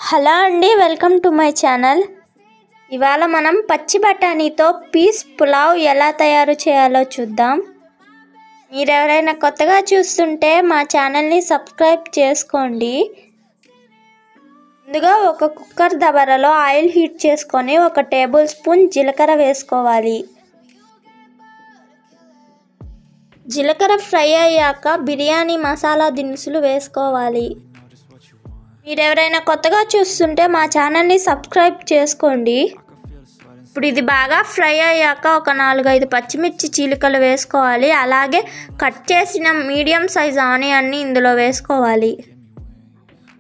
Hello అండి, welcome to my channel. ఇవాళ మనం పచ్చి బఠానీతో పీస్ పులావ్ ఎలా తయారు చేయాలో చూద్దాం. మీరు ఎవరైనా కొత్తగా చూస్తుంటే మా ఛానల్ని సబ్స్క్రైబ్ చేసుకోండి. ముందుగా ఒక కుక్కర్ దబరలో ఆయిల్ హీట్ చేసుకొని 1 టేబుల్ స్పూన్ జీలకర్ర వేసుకోవాలి. జీలకర్ర ఫ్రై అయ్యాక బిర్యానీ మసాలా దినుసులు వేసుకోవాలి. మీరు ఎవరైనా కొత్తగా చూస్తుంటే మా ఛానల్ని సబ్స్క్రైబ్ చేసుకోండి. ఇప్పుడు ఇది బాగా ఫ్రై అయ్యాక ఒక 4-5 పచ్చిమిర్చి చీలికలు వేసుకోవాలి. అలాగే కట్ చేసిన మీడియం సైజ్ ఆనియన్ని ఇందులో వేసుకోవాలి.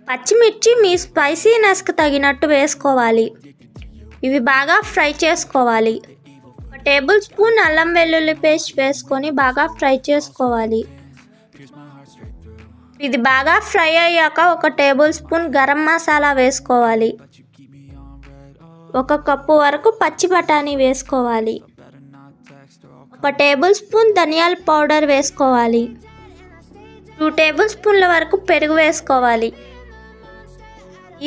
పచ్చిమిర్చి మీ స్పైసీనెస్కి తగినట్టు వేసుకోవాలి. ఇవి బాగా ఫ్రై చేసుకోవాలి. 1 టేబుల్ స్పూన్ అల్లం వెల్లుల్లి పేస్ట్ వేసుకొని బాగా ఫ్రై చేసుకోవాలి. ఇది బాగా ఫ్రై అయ్యాక 1 టేబుల్ స్పూన్ గరం మసాలా వేసుకోవాలి. 1 కప్పు వరకు పచ్చి బఠానీ వేసుకోవాలి. 1 టేబుల్ స్పూన్ ధనియాల పౌడర్ వేసుకోవాలి. 2 టేబుల్ స్పూన్ల వరకు పెరుగు వేసుకోవాలి.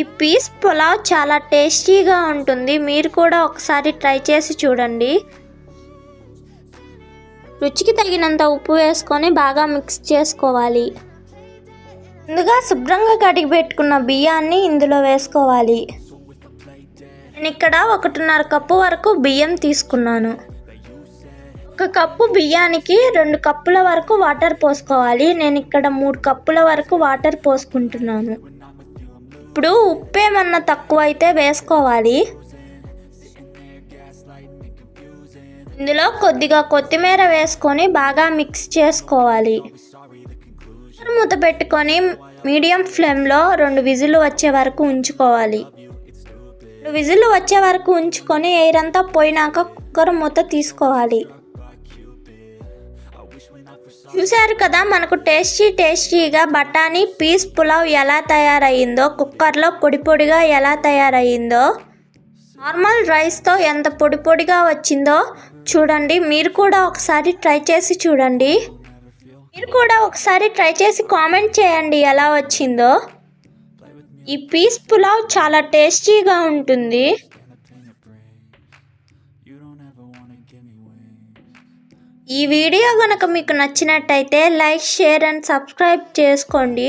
ఈ పీస్ పులావ్ చాలా టేస్టీగా ఉంటుంది. మీరు కూడా ఒకసారి ట్రై చేసి చూడండి. రుచికి తగినంత ఉప్పు వేసుకొని బాగా మిక్స్ చేసుకోవాలి. ముందుగా శుభ్రంగా కడిగి పెట్టుకున్న బియ్యాన్ని ఇందులో వేసుకోవాలి. నేను ఇక్కడ 1.5 కప్పు వరకు బియ్యం తీసుకున్నాను. 1 కప్పు బియ్యానికి 2 కప్పుల వరకు వాటర్ పోసుకోవాలి. నేను ఇక్కడ 3 కప్పుల వరకు వాటర్ పోసుకుంటున్నాను. ఇప్పుడు ఉప్పు ఏమన్నా తక్కువ అయితే వేసుకోవాలి. ఇందులో కొద్దిగా కొత్తిమీర వేసుకొని బాగా మిక్స్ చేసుకోవాలి. మూత పెట్టుకొని మీడియం ఫ్లేమ్లో 2 విజిల్లు వచ్చే వరకు ఉంచుకోవాలి. 2 విజిల్లు వచ్చే వరకు ఉంచుకొని ఎయిర్ అంతా పోయినాక కుక్కర్ మూత తీసుకోవాలి. చూశారు కదా, మనకు టేస్టీగా బఠానీ పీస్ పులావ్ ఎలా తయారయ్యిందో, కుక్కర్లో పొడి పొడిగా ఎలా తయారయ్యిందో, నార్మల్ రైస్తో ఎంత పొడి పొడిగా వచ్చిందో చూడండి. మీరు కూడా ఒకసారి ట్రై చేసి కామెంట్ చేయండి ఎలా వచ్చిందో. ఈ పీస్ పులావ్ చాలా టేస్టీగా ఉంటుంది. ఈ వీడియో కనుక మీకు నచ్చినట్టయితే లైక్, షేర్ అండ్ సబ్స్క్రైబ్ చేసుకోండి.